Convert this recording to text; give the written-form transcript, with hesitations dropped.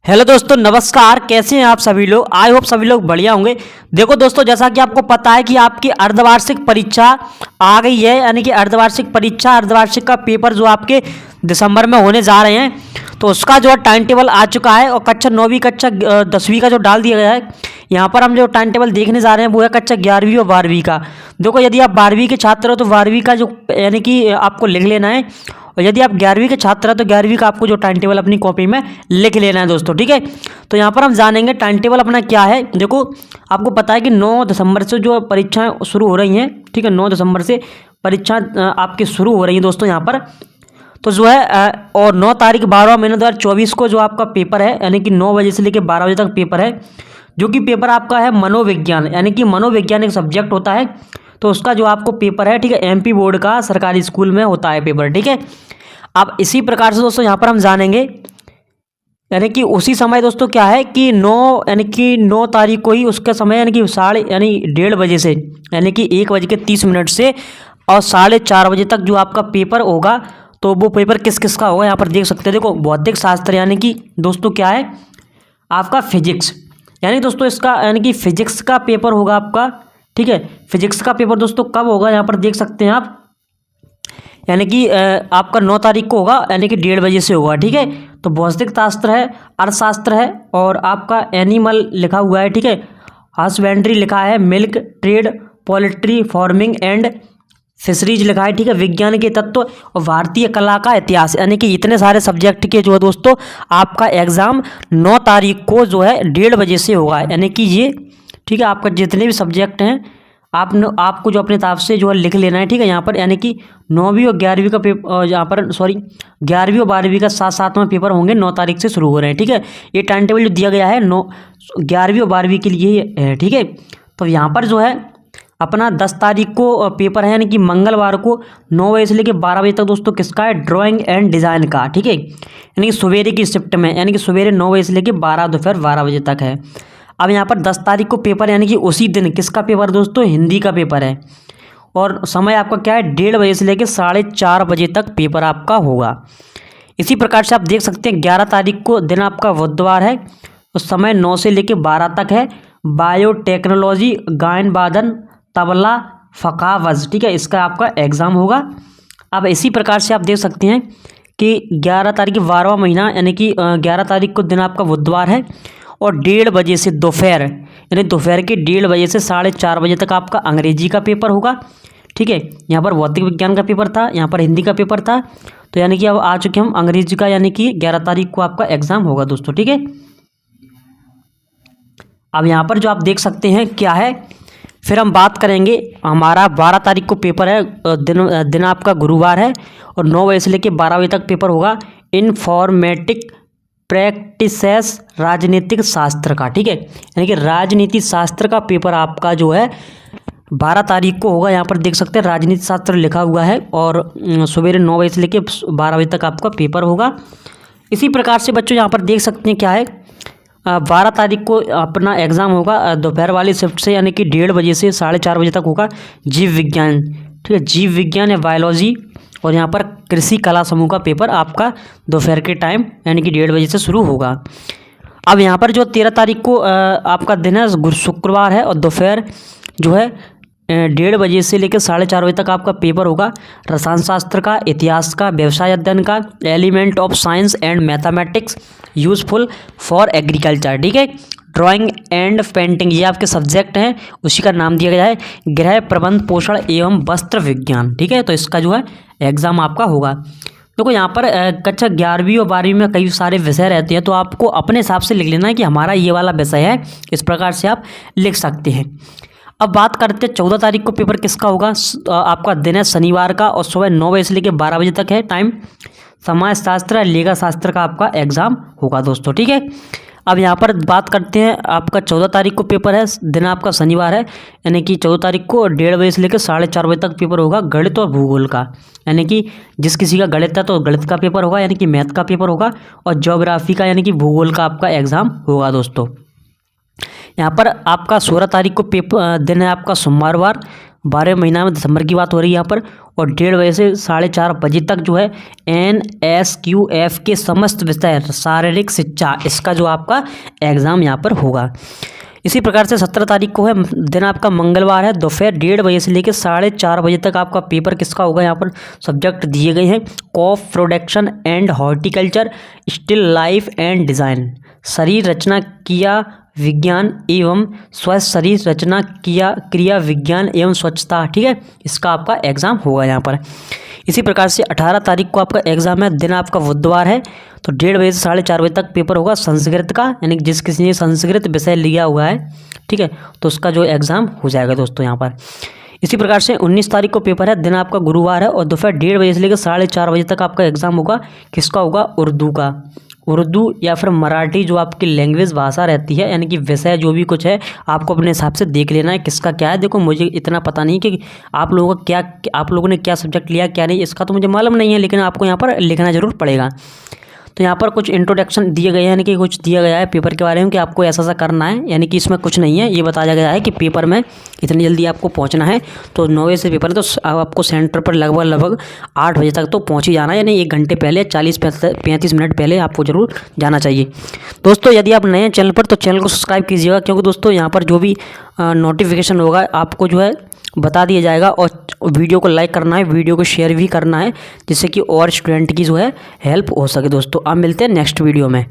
Hello दोस्तों, नमस्कार। कैसे हैं आप सभी लोग? आई होप सभी लोग बढ़िया होंगे। देखो दोस्तों, जैसा कि आपको पता है कि आपकी अर्धवार्षिक परीक्षा आ गई है, यानी कि अर्धवार्षिक परीक्षा, अर्धवार्षिक का पेपर जो आपके दिसंबर में होने जा रहे हैं, तो उसका जो है टाइम टेबल आ चुका है। और कक्षा 9वीं, कक्षा 10वीं का जो डाल दिया गया है। यहाँ पर हम जो टाइम टेबल देखने जा रहे हैं वो है कक्षा 11वीं और 12वीं का। देखो, यदि आप 12वीं के छात्र हो तो 12वीं का जो यानी कि आपको लिख लेना है, और यदि आप 11वीं के छात्र हैं तो 11वीं का आपको जो टाइम टेबल अपनी कॉपी में लिख लेना है दोस्तों, ठीक है। तो यहाँ पर हम जानेंगे टाइम टेबल अपना क्या है। देखो, आपको पता है कि 9 दिसंबर से जो परीक्षाएं शुरू हो रही हैं, ठीक है। 9 दिसंबर से परीक्षा आपकी शुरू हो रही है दोस्तों यहाँ पर। तो जो है और 9 तारीख 12वां महीना 2024 को जो आपका पेपर है, यानी कि 9 बजे से लेकर 12 बजे तक पेपर है, जो कि पेपर आपका है मनोविज्ञान, यानी कि मनोविज्ञान एक सब्जेक्ट होता है। तो उसका जो आपको पेपर है, ठीक है, एमपी बोर्ड का सरकारी स्कूल में होता है पेपर, ठीक है। अब इसी प्रकार से दोस्तों यहाँ पर हम जानेंगे, यानी कि उसी समय दोस्तों क्या है कि 9 तारीख को ही उसका समय, यानी कि 1:30 बजे से, यानी कि 1:30 से और 4:30 बजे तक जो आपका पेपर होगा। तो वो पेपर किस किस का होगा यहाँ पर देख सकते हैं। देखो, भौतिक शास्त्र, यानी कि दोस्तों क्या है आपका फिजिक्स, यानी दोस्तों इसका यानी कि फिजिक्स का पेपर होगा आपका, ठीक है। फिजिक्स का पेपर दोस्तों कब होगा यहाँ पर देख सकते हैं आप, यानी कि आपका 9 तारीख को होगा, यानी कि 1:30 बजे से होगा, ठीक है। तो भौतिक शास्त्र है, अर्थशास्त्र है, और आपका एनिमल लिखा हुआ है, ठीक है। हस्बेंड्री लिखा है, milk trade, poultry farming and fisheries लिखा है, ठीक है। विज्ञान के तत्व और भारतीय कला का इतिहास, यानी कि इतने सारे सब्जेक्ट के जो है दोस्तों आपका एग्ज़ाम 9 तारीख को जो है 1:30 बजे से होगा, यानी कि ये, ठीक है। आपका जितने भी सब्जेक्ट हैं आपको जो अपने हिसाब से जो है लिख लेना है, ठीक है। यहाँ पर यानी कि 9वीं और 11वीं का पेपर, यहाँ पर 11वीं और 12वीं का साथ में पेपर होंगे, 9 तारीख से शुरू हो रहे हैं, ठीक है। ये टाइम टेबल जो दिया गया है 11वीं और 12वीं के लिए है, ठीक है। तो यहाँ पर जो है अपना 10 तारीख को पेपर है, यानी कि मंगलवार को 9 बजे से लेकर 12 बजे तक दोस्तों किसका है, ड्राइंग एंड डिज़ाइन का, ठीक है। यानी कि सवेरे की शिफ्ट में, यानी कि सवेरे 9 बजे से लेकर दोपहर 12 बजे तक है। अब यहाँ पर 10 तारीख को पेपर, यानी कि उसी दिन किसका पेपर दोस्तों, हिंदी का पेपर है। और समय आपका क्या है, 1:30 बजे से लेकर 4:30 बजे तक पेपर आपका होगा। इसी प्रकार से आप देख सकते हैं 11 तारीख को दिन आपका बुधवार है, उस समय 9 से लेकर 12 तक है। बायोटेक्नोलॉजी, गायन वादन, तबला, फकावज, ठीक है, इसका आपका एग्ज़ाम होगा। अब इसी प्रकार से आप देख सकते हैं कि 11 तारीख 12वां महीना, यानी कि 11 तारीख को दिन आपका बुधवार है, और 1:30 बजे से दोपहर, यानी दोपहर के 1:30 बजे से 4:30 बजे तक आपका अंग्रेजी का पेपर होगा, ठीक है। यहाँ पर भौतिक विज्ञान का पेपर था, यहाँ पर हिंदी का पेपर था। तो यानी कि अब आ चुके हम अंग्रेजी का, यानी कि 11 तारीख को आपका एग्ज़ाम होगा दोस्तों, ठीक है। अब यहाँ पर जो आप देख सकते हैं क्या है, फिर हम बात करेंगे, हमारा 12 तारीख को पेपर है, दिन आपका गुरुवार है, और 9 बजे से लेकर 12 बजे तक पेपर होगा। इन्फॉर्मेटिक प्रैक्टिसेस, राजनीतिक शास्त्र का, ठीक है, यानी कि राजनीति शास्त्र का पेपर आपका जो है 12 तारीख को होगा। यहाँ पर देख सकते हैं राजनीति शास्त्र लिखा हुआ है, और सवेरे 9 बजे से लेकर 12 बजे तक आपका पेपर होगा। इसी प्रकार से बच्चों यहाँ पर देख सकते हैं क्या है, 12 तारीख को अपना एग्ज़ाम होगा दोपहर वाली शिफ्ट से, यानी कि 1:30 बजे से 4:30 बजे तक होगा। जीव विज्ञान, ठीक है, जीव विज्ञान या बायोलॉजी, और यहाँ पर कृषि कला समूह का पेपर आपका दोपहर के टाइम, यानी कि 1:30 बजे से शुरू होगा। अब यहाँ पर जो 13 तारीख को आपका दिन है शुक्रवार है, और दोपहर जो है 1:30 बजे से लेकर 4:30 बजे तक आपका पेपर होगा। रसायन शास्त्र का, इतिहास का, व्यवसाय अध्ययन का, element of science and mathematics useful for agriculture, ठीक है। ड्राइंग एंड पेंटिंग, ये आपके सब्जेक्ट हैं, उसी का नाम दिया गया है। गृह प्रबंध, पोषण एवं वस्त्र विज्ञान, ठीक है। तो इसका जो है एग्ज़ाम आपका होगा। देखो, यहाँ पर कक्षा 11वीं और 12वीं में कई सारे विषय रहते हैं, तो आपको अपने हिसाब से लिख लेना है कि हमारा ये वाला विषय है, इस प्रकार से आप लिख सकते हैं। अब बात करते हैं 14 तारीख को पेपर किसका होगा। आपका दिन है शनिवार का, और सुबह 9 बजे से लेकर 12 बजे तक है टाइम। समाजशास्त्र, लेखा शास्त्र का आपका एग्ज़ाम होगा दोस्तों, ठीक है। अब यहाँ पर बात करते हैं, आपका 14 तारीख को पेपर है, दिन आपका शनिवार है, यानी कि 14 तारीख को 1:30 बजे से लेकर 4:30 बजे तक पेपर होगा गणित और भूगोल का, यानी कि जिस किसी का गणित है तो गणित का पेपर होगा, यानी कि मैथ का पेपर होगा, और ज्योग्राफी का, यानी कि भूगोल का आपका एग्ज़ाम होगा दोस्तों। यहाँ पर आपका 16 तारीख को पेपर दिन है आपका सोमवार, 12 महीना में दिसंबर की बात हो रही है यहाँ पर। और 1:30 बजे से 4:30 बजे तक जो है NSQF के समस्त विषय शारीरिक शिक्षा, इसका जो आपका एग्ज़ाम यहाँ पर होगा। इसी प्रकार से 17 तारीख को है, दिन आपका मंगलवार है, दोपहर 1:30 बजे से लेकर 4:30 बजे तक आपका पेपर किसका होगा। यहाँ पर सब्जेक्ट दिए गए हैं, crop production and horticulture, still life and design, शरीर रचना क्रिया विज्ञान एवं स्वस्थ शरीर रचना क्रिया विज्ञान एवं स्वच्छता। ठीक है, इसका आपका एग्ज़ाम होगा यहाँ पर। इसी प्रकार से 18 तारीख को आपका एग्ज़ाम है, दिन आपका बुधवार है, तो 1:30 बजे से 4:30 बजे तक पेपर होगा संस्कृत का, यानी कि जिस किसी ने संस्कृत विषय लिया हुआ है, ठीक है, तो उसका जो एग्ज़ाम हो जाएगा दोस्तों यहाँ पर। इसी प्रकार से 19 तारीख को पेपर है, दिन आपका गुरुवार है, और दोपहर 1:30 बजे से लेकर 4:30 बजे तक आपका एग्ज़ाम होगा। किसका होगा? उर्दू का। उर्दू या फिर मराठी जो आपकी लैंग्वेज भाषा रहती है, यानी कि विषय जो भी कुछ है आपको अपने हिसाब से देख लेना है किसका क्या है। देखो मुझे इतना पता नहीं कि आप लोगों का क्या, आप लोगों ने क्या सब्जेक्ट लिया क्या नहीं, इसका तो मुझे मालूम नहीं है, लेकिन आपको यहाँ पर लिखना ज़रूर पड़ेगा। तो यहाँ पर कुछ इंट्रोडक्शन दिए गए हैं, यानी कि कुछ दिया गया है पेपर के बारे में कि आपको ऐसा करना है, यानी कि इसमें कुछ नहीं है, ये बताया गया है कि पेपर में इतनी जल्दी आपको पहुँचना है। तो 9 बजे से पेपर है, तो आपको सेंटर पर लगभग 8 बजे तक तो पहुँच ही जाना है, यानी 1 घंटे पहले 40-35 मिनट पहले आपको ज़रूर जाना चाहिए। दोस्तों यदि आप नए हैं चैनल पर तो चैनल को सब्सक्राइब कीजिएगा, क्योंकि दोस्तों यहाँ पर जो भी नोटिफिकेशन होगा आपको जो है बता दिया जाएगा। और वीडियो को लाइक करना है, वीडियो को शेयर भी करना है, जिससे कि और स्टूडेंट की जो है हेल्प हो सके। दोस्तों आप मिलते हैं नेक्स्ट वीडियो में।